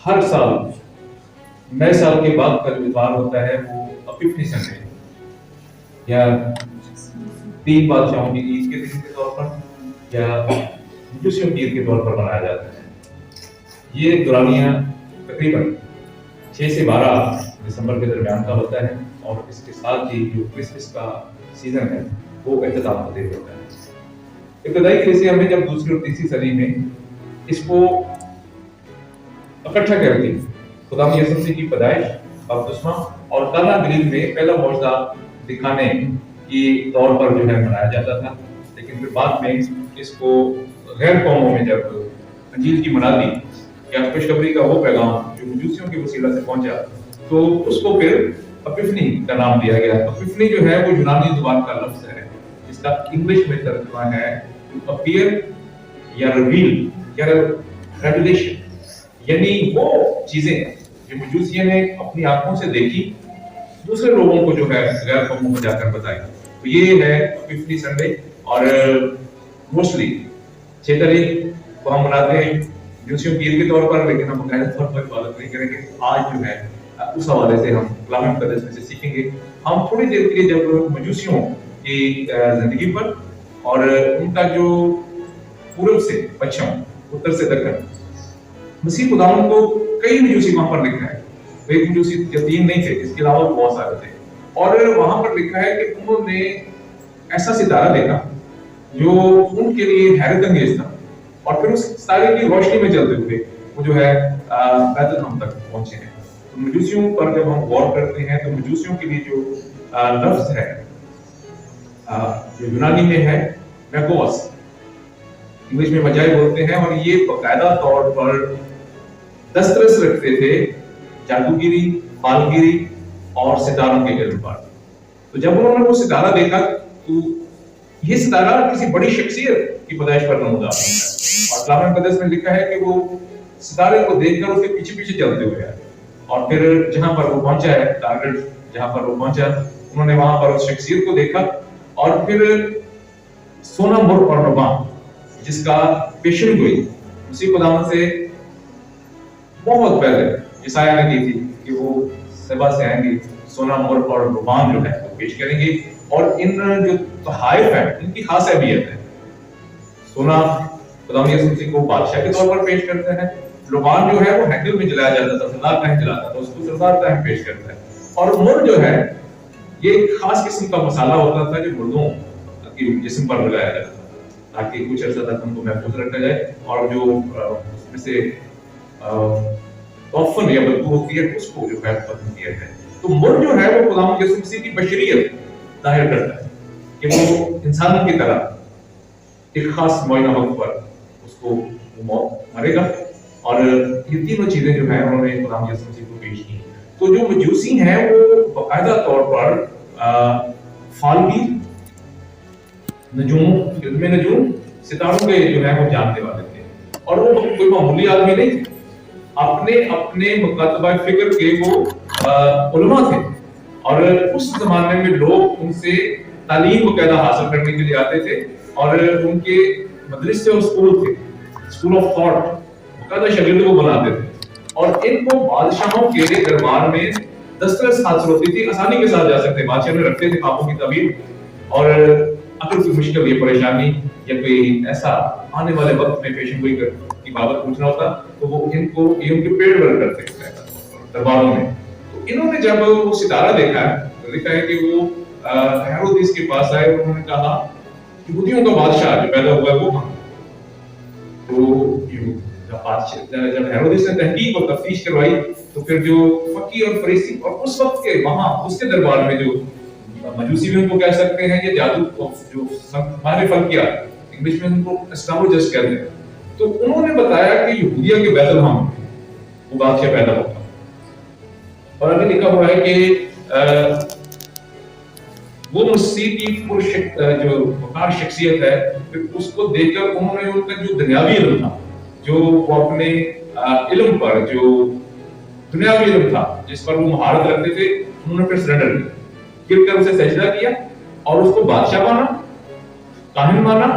ہر سال نئے سال کے بعد کا جو اتوار ہوتا ہے وہ اپیفنی سنڈے یا تین بادشاہوں کی عید کے دن کے طور پر یا مجوسیوں کی عید کے طور پر منایا جاتا ہے. یہ دورانیہ تقریباً 6 سے 12 دسمبر کے درمیان کا ہوتا ہے اور اس کے ساتھ ہی جو کرسمس کا سیزن ہے وہ اختتام پذیر ہوتا ہے. ابتدائی کلیسیا میں جب دوسری اور تیسری صدی میں اس کو اکٹھا کر کے خدا یسوع مسیح کی پیدائش بپتسمہ اور کانا گلیل میں پہلا معجزہ دکھانے کی طور پر جو ہے منایا جاتا تھا. لیکن پھر بعد میں اس کو غیر قوموں میں جب انجیل کی منادی یا خوشخبری کا وہ پیغام جو مجوسیوں کے وسیلہ سے پہنچا تو اس کو پھر اپیفنی کا نام دیا گیا. اپیفنی جو ہے وہ یونانی زبان کا لفظ ہے جس کا انگلش میں ترجمہ ہے ٹو اپیئر یا ریویل یا ریویلیشن، یعنی وہ چیزیں جو مجوسیوں نے اپنی آنکھوں سے دیکھی دوسرے لوگوں کو جو ہے غیر قوموں میں جا کر بتائی. تو یہ ہے اپیفنی سنڈے اور موسٹلی 6 تاریخ کو ہم مناتے ہیں مجوسیوں کی عید کے طور پر، لیکن ہم باقاعدہ طور پر عبادت نہیں کریں گے. آج جو ہے اس حوالے سے ہم کلام مقدس میں سے سیکھیں گے. ہم تھوڑی دیر کے لیے جب مجوسیوں کی زندگی پر اور ان کا جو پورب سے پچھم اتر سے دکن مسیح خداوند کو کئی مجوسی وہاں پر لکھا ہے. ایک مجوسی یا 3 نہیں تھے، اس کے علاوہ بہت سارے تھے. اور وہاں پر لکھا ہے کہ انہوں نے ایسا ستارہ دیکھا جو ان کے لیے حیرت انگیز تھا اور پھر اس ستارے کی روشنی میں چلتے ہوئے وہ جو ہے بیت الحم تک پہنچے ہیں. تو مجوسیوں پر جب ہم غور کرتے ہیں تو مجوسیوں کے لیے جو لفظ ہے جو یونانی میں ہے میگوس، انگلش میں مجائی بولتے ہیں، اور یہ باقاعدہ طور پر دسترس رکھتے تھے جادوگیری، فالگیری اور ستاروں کے علم پر. تو جب انہوں نے وہ ستارہ دیکھا تو یہ ستارہ کسی بڑی شخصیت کی پیدائش پر نمودار ہوتا ہے اور کلام مقدس میں لکھا ہے کہ وہ ستارے کو دیکھ کر اس کے پیچھے پیچھے چلتے ہوئے آئے اور پھر جہاں پر وہ پہنچا ہے ٹارگٹ جہاں پر وہ پہنچا انہوں نے وہاں پر اس شخصیت کو دیکھا اور پھر سونا مر اور ربان جس کا پیشن گوئی مسیح خداوند سے بہت پہلے عیسائیہ نے کی تھی کہ وہ سبا سے آئیں گے، سونا مر اور ربان جو ہے وہ پیش کریں گے. اور ان جو تحائف ہیں ان کی خاص اہمیت ہے. سونا خداوند یسوع مسیح کو بادشاہ کے طور پر پیش کرتا ہے. ربان جو ہے وہ ہینڈل میں جلایا جاتا تھا، سردار ٹائم جلاتا تھا، اس کو سردار ٹائم پیش کرتا ہے. اور مر جو ہے یہ ایک خاص قسم کا مسالہ ہوتا تھا جو مردوں کے جسم پر لگایا جاتا تھا تاکہ کچھ عرصہ تک ان کو محفوظ رکھا جائے اور جو اس میں سے توفن یا بدبو ہوتی ہے اس کو جو ہے ختم کیا جائے. تو مر جو ہے وہ خداوند یسوع مسیح کی بشریت ظاہر کرتا ہے کہ وہ انسانوں کی طرح ایک خاص معینہ وقت پر اس کو موت مرے گا. اور یہ تینوں چیزیں جو ہیں انہوں نے خداوند یسوع مسیح کو پیش کی. تو جو مجوسی ہیں وہ باقاعدہ طور پر فالگیر، نجوم، علم نجوم، ستاروں کے جو ہے وہ جاننے والے تھے اور وہ کوئی معمولی آدمی نہیں تھے. اپنے مکاتبہ فکر کے وہ علماء تھے اور اس زمانے میں لوگ ان سے تعلیم باقاعدہ حاصل کرنے کے لیے آتے تھے اور ان کے مدرسے اور اسکول تھے، اسکول آف تھاٹ، باقاعدہ شاگردوں کو بناتے تھے اور ان کو بادشاہوں کے دربار میں دسترس حاصل ہوتی تھی، آسانی کے ساتھ جا سکتے. بادشاہ نے رکھتے تھے خوابوں کی تعبیر اور اگر کوئی مشکل یا پریشانی یا کوئی ایسا آنے والے وقت میں پیشن گوئی کی بابت پوچھنا ہوتا تو وہ ان کو یہ ان کے پیڑ بھر کرتے تھے درباروں میں. تو انہوں نے جب وہ ستارہ دیکھا ہے لکھا ہے کہ وہ ہیرودیس کے پاس آئے اور انہوں نے کہا یہودیوں کا بادشاہ جو پیدا ہوا ہے وہ کہاں. تو جب ہیرودیس نے تحقیق اور تفتیش کروائی تو پھر جو فقی اور فریسی اور اس وقت کے وہاں اس کے دربار میں جو مجوسی بھی ان کو کہہ سکتے ہیں یہ جادو جو ہمارے فلکیات انگلش میں ان کو اسٹرالوجرز کہتے ہیں، تو انہوں نے بتایا کہ یہودیہ کے بیت الحم وہ بادشاہ پیدا ہوگا. اور ابھی لکھا ہوا ہے کہ وہ مسیح کی جو وقار شخصیت ہے اس کو دیکھ کر انہوں نے ان کا جو دنیاوی علم تھا جو وہ اپنے علم پر جو دنیاوی علم تھا جس پر وہ مہارت رکھتے تھے انہوں نے پھر سرنڈر کیا، گر کر اسے سجدہ کیا اور اس کو بادشاہ مانا، کاہن مانا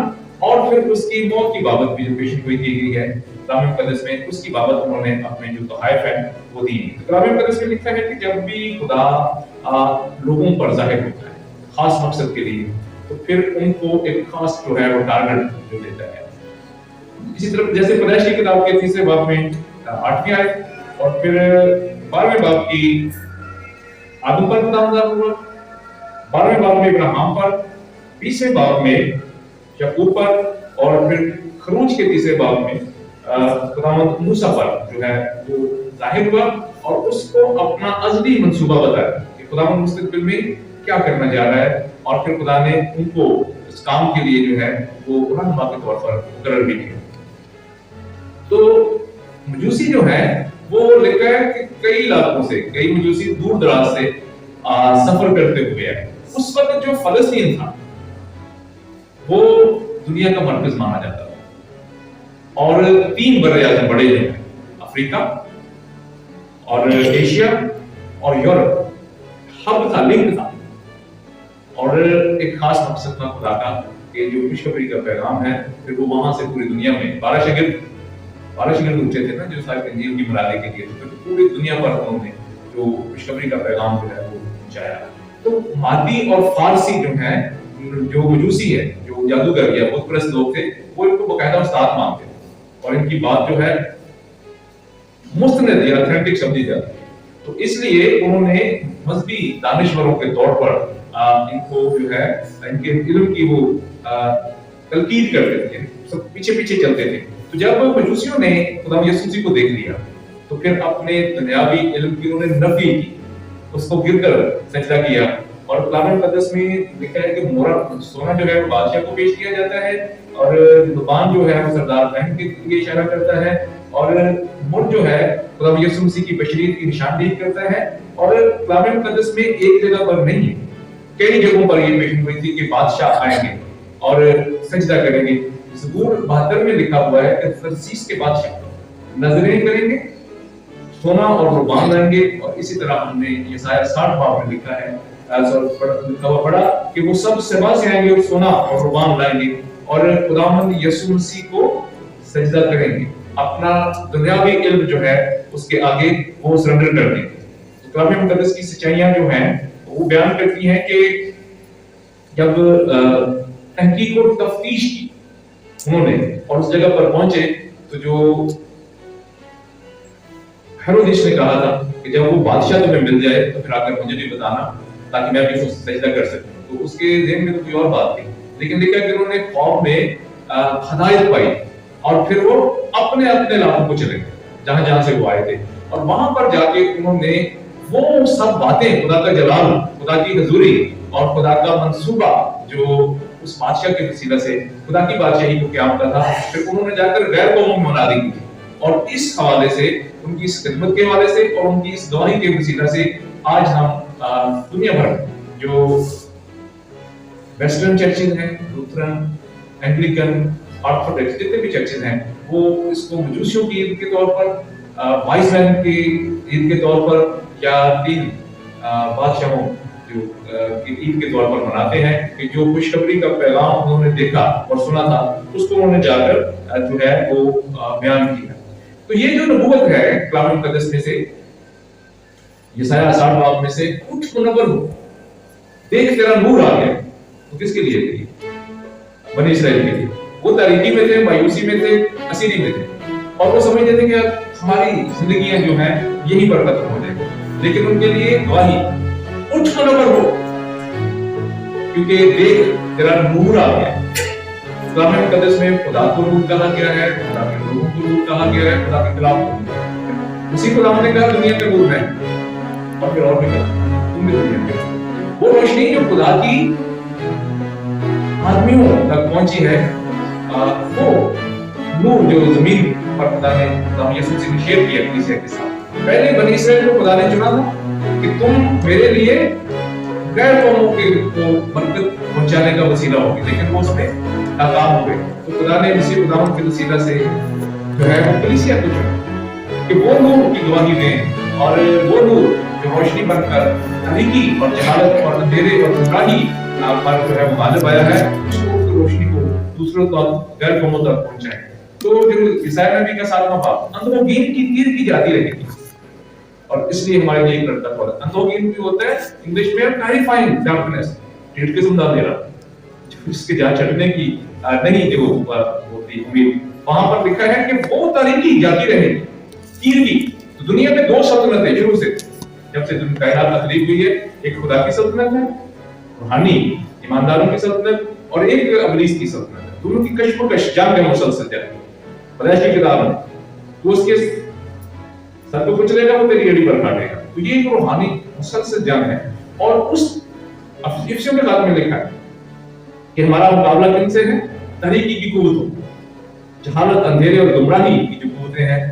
और फिर उसकी मौत की बाबत भी जो पेशन गोई की गई है कलाम मुकद्दस में, उसकी बाबत उन्होंने अपने जो तोहाइफ है वो दी। तो कलाम मुकद्दस में लिखा है कि जब भी खुदा लोगों पर जाहिर होता है खास मकसद के लिए, तो फिर उनको एक खास जो है वो टारगेट जो देता है। इसी तरह जैसे पैदाइश की किताब के 3 बाब में 8वीं आयत और फिर 12वें बाब की आदम पर खुदा नाज़िल हुआ, 12वें बाब में इब्राहिम पर, 20वें बाब में याकूब पर और फिर खरूज के 3 बाब में खुदावंद मूसा पर जो है वो जाहिर हुआ और उसको अपना अज़ली मंसूबा बताया कि खुदावंद मुस्तक़बिल में क्या करना जा रहा है, और फिर खुदा ने उनको इस काम के लिए जो है वो रहनुमा के तौर पर मुकर्रर भी किया। तो मजूसी जो है वो लिखा है कि कई इलाकों से, कई मजूसी दूर दराज से सफर करते हुए आए। उस वक्त जो फलस्तीन था वो दुनिया का मरकज माना जाता था और 3 बड़े बड़े जो हैं अफ्रीका और एशिया और यूरोप हब था, लिंक था, और एक खास मकसद था खुदा का कि जो खुशखबरी का पैगाम है फिर वो वहां से पूरी दुनिया में 12 शागिर्द उठे थे ना जो साहिब इंजील की मरादे के लिए, तो पूरी दुनिया पर उन्होंने जो खुशखबरी का पैगाम जो है वो पहुंचाया। तो मादी और फारसी जो है, जो मजूसी है, जो जादूगर या बुत परस्त लोग थे, वो इनको बकायदा उस्ताद मानते थे और इनकी बात जो है मुस्तनद या ऑथेंटिक समझी जाती है। तो इसलिए उन्होंने मजहबी दानिशवरों के तौर पर इनको जो है इनके इल्म की वो तलकीद करते थे, सब पीछे पीछे चलते थे। तो जब मजूसियों ने खुदा यीशु मसीह को देख लिया तो फिर अपने दुनियावी इल्म की उन्होंने नफी की, उसको गिरकर सजदा किया। और कलाम मुकद्दस में लिखा है कि मोरा सोना जो है वो बादशाह को पेश किया जाता है और लुबान जो है वो सरदार बहन के लिए इशारा करता है और मुर जो है खुदा यीशु मसीह की बशरीत की निशानदेही करता है। और कलाम मुकद्दस में एक जगह पर नहीं है, कई जगहों पर ये पेश हुई थी कि बादशाह आएंगे और सजदा करेंगे। ज़बूर 72 में लिखा हुआ है कि तरसीस के बादशाह नजरें करेंगे, सोना और रुबान लाएंगे। और इसी तरह हमने यसाया 60 बाब में लिखा है लिखा हुआ पढ़ा कि वो सब सेवा से आएंगे और सोना और रुबान लाएंगे और खुदावंद यीशु मसीह को सजदा करेंगे, अपना दुनियावी इल्म जो है उसके आगे वो सरेंडर कर देंगे। तो कलाम मुकद्दस की सच्चाइयां जो हैं वो बयान करती हैं कि जब तहकीक और तफ्तीश की उन्होंने और उस जगह पर पहुंचे तो जो हेरोदेस ने कहा था कि जब वो बादशाह तुम्हें मिल जाए तो फिर आकर मुझे भी बताना ताकि मैं भी उसको सजदा कर सकूं। तो उसके ज़हन में तो कोई और बात थी, लेकिन लिखा कि उन्होंने ख्वाब में हदायत पाई और फिर वो अपने अपने इलाकों को चले गए जहां जहां से वो आए थे और वहां पर जाके उन्होंने वो सब बातें, खुदा का जलाल, खुदा की हजूरी और खुदा का मंसूबा जो उस बादशाह के वसीला से खुदा की बादशाही को क्या होता था, फिर उन्होंने जाकर गैर कौमों में मना दी थी। और इस हवाले से, उनकी इस खिदमत के हवाले से और उनकी इस गवाही के वसीला से आज हम दुनिया भर जो वेस्टर्न चर्चेज हैं, लूथरन, एंग्लिकन, ऑर्थोडॉक्स, जितने भी चर्चेज हैं, वो इसको मजूसियों की ईद के तौर पर, वाइस मैन की ईद के तौर पर या 3 बादशाहों जो की ईद के तौर पर मनाते हैं कि जो खुशखबरी का पैगाम उन्होंने देखा और सुना था उसको उन्होंने जाकर जो है वो बयान किया। तो ये जो नबूवत है कलाम मुकद्दस में से, यसाया 60 बाब में से, उठ मुनव्वर हो, देख तेरा नूर आ गया। तो किसके लिए थी? बनी इस्राएल के लिए। वो तारीकी में थे, मायूसी में थे, असीरी में थे और वो समझते थे कि हमारी जिंदगियां जो हैं यही पर खत्म हो जाएगी। लेकिन उनके लिए गवाही, उठ मुनव्वर हो क्योंकि देख तेरा नूर आ गया। कलाम मुकद्दस में खुदा को नूर कहा गया है, खुदा के लोगों को नूर कहा गया है, खुदा के खिलाफ उसी को खुदा ने कहा दुनिया के नूर है और फिर और भी कहा तुम भी दुनिया के। वो रोशनी जो खुदा की आदमियों तक पहुंची है, वो नूर जो जमीन पर खुदा ने यीशु मसीह ने शेयर किया कलीसिया के साथ। पहले बनी इस्राएल को खुदा ने चुना था कि तुम मेरे लिए गैर कौमों को बरकत पहुंचाने का वसीला होगी, लेकिन वो उसमें नाकाम हो गए। तो खुदा ने इसी खुदावंद के वसीला से जो है वो कलीसिया को चुना कि वो नूर की गवाही दें और वो नूर जो रोशनी बनकर तारीकी और जहालत और अंधेरे और गुमराही पर जो है वो गालिब आया है, उसको रोशनी को दूसरों दूसरों तक गैर कौमों तक पहुंचाएं। तो जो ईसाया नबी का 7वां बाब, अंधोगीन की तीर की जाती रहेगी, और इसलिए हमारे लिए एक लड़का पड़ा। अंधोगीन भी होता है इंग्लिश में टेरिफाइंग डार्कनेस, डेढ़ किस्म का अंधेरा, जिसके जहाँ चढ़ने की नहीं जो होती उम्मीद। वहां पर लिखा है कि वो तारीकी जाती रहेगी तीर की। तो दुनिया में दो सल्तनत है शुरू से, जब से कायनात तखलीक हुई है। एक खुदा की सल्तनत है, रूहानी ईमानदारों की सल्तनत, और एक इब्लीस की सल्तनत है। दोनों की कश्मकश जंग है मुसलसल जारी है। पैदाइश की किताब में तो उसके सर को कुचलेगा, वो तेरी एड़ी पर काटेगा। तो ये एक रूहानी मुसलसल जंग है। और उस इफ्सियों के बाद में लिखा है कि हमारा मुकाबला किनसे है? तहरीकी की कुव्वतों, जहालत, अंधेरे और गुमराही की जो कुव्वतें हैं,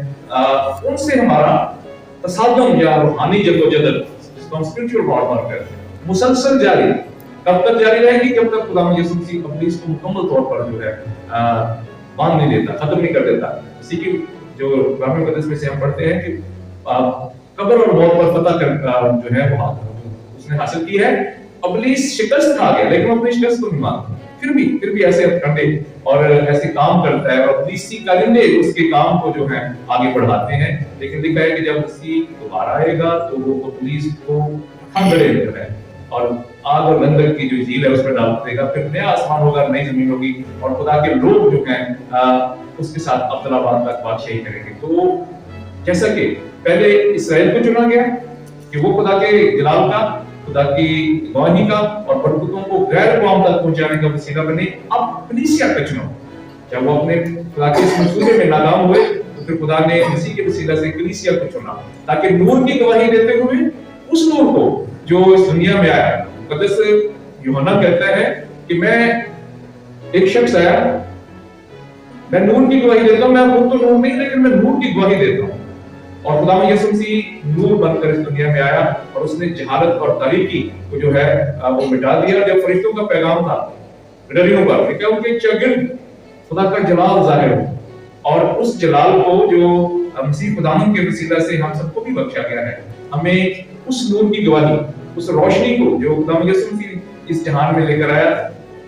उनसे हमारा तसादुम या रूहानी जद्दोजहद, जिसको हम स्पिरिचुअल वॉरफेयर कहते हैं, मुसलसल जारी। कब तक जारी रहेगी? जब तक खुदा यीशु मसीह इब्लीस को मुकम्मल तौर पर जो है बांध नहीं देता, खत्म नहीं कर देता। इसी की जो कुरान मुकद्दस में से हम पढ़ते हैं कि कब्र और मौत पर फतह कर जो है वो उसने हासिल की है। इब्लीस शिकस्त खा गया, लेकिन अपनी शिकस्त को नहीं मानता। फिर भी ऐसे हथकंडे और ऐसे काम करता है, और इब्लीसी कारिंदे उसके काम को जो है आगे बढ़ाते हैं। लेकिन लिखा है कि जब मसीह दोबारा आएगा तो वो इब्लीस को खंगड़े जो है और आग और गंधक की जो झील है उस पर डाल देगा। फिर नया आसमान होगा, नई जमीन होगी, और खुदा के लोग जो हैं उसके साथ अब्दुल्लाबाद तक बादशाही करेंगे। तो जैसा कि पहले इसराइल को चुना गया कि वो खुदा के जलाल का, खुदा की गवाही का और बरकतों को गैर कौम तक पहुंचाने का वसीला बने, अब कलीसिया का चुनाव। जब वो अपने खुदा के इस मंसूबे में नाकाम हुए तो फिर खुदा ने मसीह के वसीला से कलीसिया को चुना, ताकि नूर की गवाही देते हुए उस नूर को जो इस दुनिया में आया। मुकद्दस यूहन्ना कहता है कि मैं एक शख्स आया, मैं नूर की गवाही देता हूं, मैं खुद तो नूर नहीं, लेकिन मैं नूर की गवाही देता हूं। और खुदा यीशु मसीह नूर बनकर इस दुनिया में आया, और उसने जहालत और तारीकी को जो है वो मिटा दिया। जब फरिश्तों का पैगाम था डरियों पर, क्या उनके चगिर्द खुदा का जलाल जाहिर हो, और उस जलाल को जो मसीह खुदावंद के वसीला से हम सबको भी बख्शा गया है। हमें उस नूर की गवाही, उस रोशनी को जो खुदा यीशु मसीह इस जहान में लेकर आया,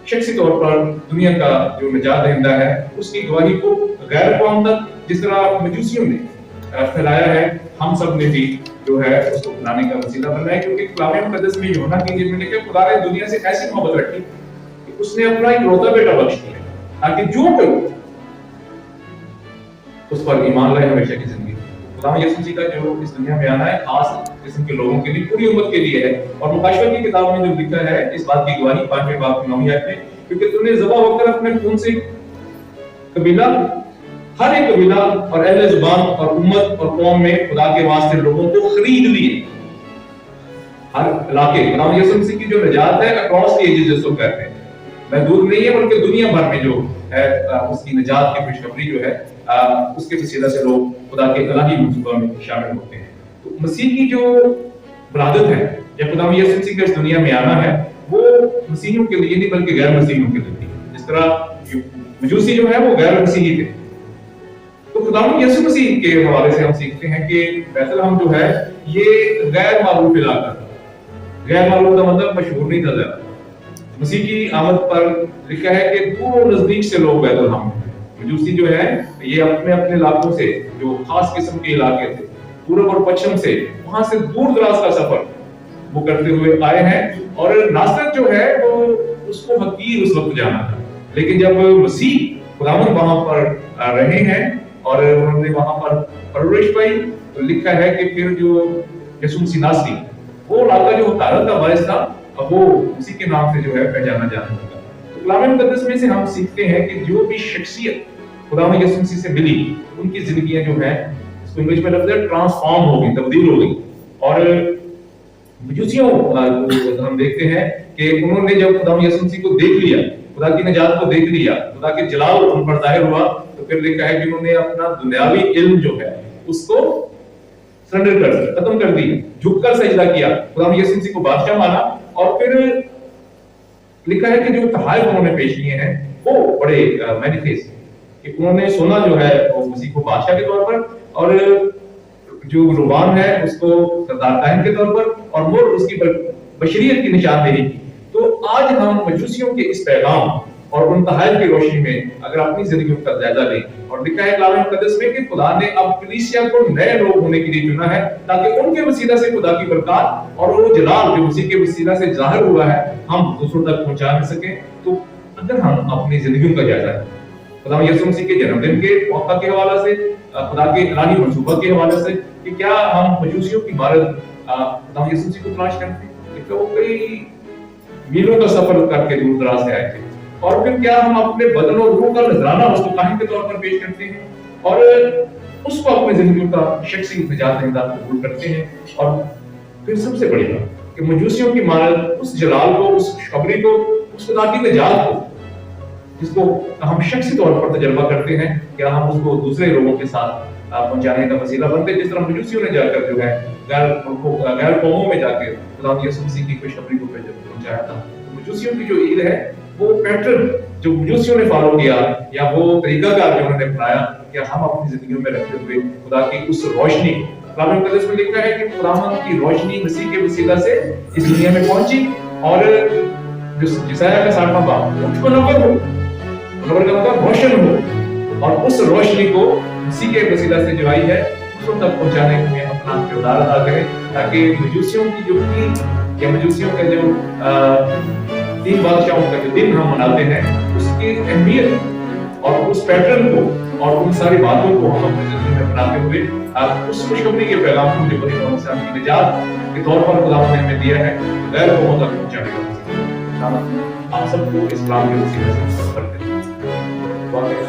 शख्सी तौर पर दुनिया का जो निजात दहिंदा है, उसकी गवाही को गैर कौम तक जिस तरह मजूसियों ने फैलाया है, हम सब ने भी जो है उसको फैलाने का वसीला बनना है। क्योंकि कलाम मुकद्दस में यूहन्ना की इंजील में लिखा है खुदा ने दुनिया से ऐसी मोहब्बत रखी कि उसने अपना इकलौता बेटा बख्श दिया, ताकि जो कोई उस पर ईमान लाए हमेशा की जिंदगी। खुदा यीशु मसीह का जो इस दुनिया में आना है खास किस्म के लोगों के लिए, पूरी उम्मत के लिए है। और मुकाशवा की किताब में जो लिखा है इस बात की गवाही 5वें बाब की 9वीं आयत में, क्योंकि तूने ज़बा होकर अपने खून से कबीला, हर एक कबीला और अहले जुबान और उम्मत और कौम में खुदा के वास्ते लोगों को खरीद लिए। हर इलाके खुदा यीशु मसीह की जो निजात है अक्रॉस द एजेस जिसको कहते हैं, महदूद नहीं है बल्कि दुनिया भर में जो है उसकी निजात की खुशखबरी जो है उसके वसीला से लोग खुदा के इलाही मंसूबा में शामिल होते हैं। तो मसीह की जो वलादत है या खुदा यीशु मसीह का इस दुनिया में आना है, वो मसीहियों के लिए नहीं बल्कि गैर मसीहियों के लिए थी। जिस तरह मजूसी जो है वो गैर मसीही थे, तो खुदा यीशु मसीह के हवाले से हम सीखते हैं कि बैतलहम जो है ये गैर मारूफ इलाका, गैर मारूफ का मतलब मशहूर नहीं था ज्यादा। मसीह की आमद पर लिखा है कि दूर और नजदीक से लोग बैतलहम, मजूसी जो है ये अपने अपने इलाकों से, जो खास किस्म के इलाके थे, पूर्व और पश्चिम से, वहां से दूर दराज का सफर वो करते हुए आए हैं। और नासरत जो है वो उसको हकीर उस वक्त जाना था, लेकिन जब मसीह खुदावंद वहां पर रहे हैं और उन्होंने वहां पर परवरिश पाई, तो लिखा है कि फिर जो यीशु मसीह नासरी, वो इलाका जो तारत का बारिश था, अब वो उसी के नाम से जो है पहचाना जाने लगा। तो कलाम मुकद्दस में से हम सीखते हैं कि जो भी शख्सियत खुदा यीशु मसीह से मिली, उनकी जिंदगियां जो है, इसको इंग्लिश में लफ्ज़ है ट्रांसफॉर्म हो गई, तब्दील हो गई। और मजूसियों हम देखते हैं कि उन्होंने जब खुदा यीशु मसीह को देख लिया, खुदा की निजात को देख लिया, खुदा के जलाल उन पर जाहिर हुआ, तो फिर लिखा है कि उन्होंने अपना दुनियावी इल्म जो है उसको सरेंडर कर दिया, खत्म कर दिया, झुककर सजदा किया, खुदा यीशु मसीह को बादशाह माना। और फिर लिखा है कि जो तहाइफ उन्होंने पेश किए हैं वो बड़े मैनिफेस्ट, कि उन्होंने सोना जो है वो मसीह को बादशाह के तौर पर, और जो रुबान है उसको सरदार कायम के तौर पर, और मुर उसकी बशरियत की निशानदेही की। तो आज हम मजूसियों के इस पैगाम اور ان तहफ़्फ़ुज़ की रोशनी में अगर अपनी जिंदगी का जायजा लें और लिखा है कलाम मुक़द्दस में कि खुदा ने अब कलीसिया को नए लोग होने के लिए चुना है ताकि उनके वसीला से खुदा की बरकत और वो जलाल जो मसीह के वसीला से ज़ाहिर हुआ है हम दूसरों तक पहुंचा सकें। तो अगर हम अपनी जिंदगी का जायजा लें खुदा यीशु मसीह के जन्मदिन के मौका के हवाले से, खुदा के इलाही मंसूबा के हवाले से कि क्या हम मजूसियों की इमारत खुदा यीशु मसीह को तलाश करते हैं कि वो कई मीलों का सफर करके दूर दराज से आए थे, और फिर क्या हम अपने बदन और रूह का नजराना उसको काहिन के तौर पर पेश करते हैं और उसको अपनी जिंदगी का शख्सी निजात दहिंदा कबूल करते हैं। और फिर सबसे बड़ी बात कि मजूसियों की इमारत उस जलाल को, उस खुशखबरी को, उस खुदा की निजात को जिसको हम शख्सी तौर पर तजर्बा करते हैं, क्या हम उसको दूसरे लोगों के साथ पहुंचाने का वसीला बनते हैं, जिस तरह मजूसियों ने जाकर जो है गैर कौमों में जाकर खुदा यीशु मसीह की खुशखबरी को पहुंचाया था। तो मजूसियों की जो ईद है वो पैटर्न जो मजूसियों ने फॉलो किया या वो तरीकाकार जो उन्होंने अपनाया, क्या हम अपनी जिंदगियों में रखते हुए खुदा की उस रोशनी, कलाम मुक़द्दस में लिखा है कि खुदावंद की रोशनी मसीह के वसीला से इस दुनिया में पहुंची और जो यशायाह का 60वां बाब उठ मुनव्वर हो, मुनव्वर का मतलब रोशन हो, और उस रोशनी को मसीह के वसीला से जो आई है उसको तक पहुंचाने के लिए अपना किरदार अदा करें, ताकि मजूसियों की जो ईद या मजूसियों का जो 3 बादशाहों का जो दिन हम मनाते हैं उसकी अहमियत और उस पैटर्न को और उन सारी बातों को हम अपनी जिंदगी में अपनाते हुए उस खुशखबरी के पैगाम को जो बड़ी मौत से आपकी निजात के तौर पर खुदा ने हमें दिया है गैर कौमों तक पहुंचाने का आप सबको इस्लाम के वसीले से करते हैं।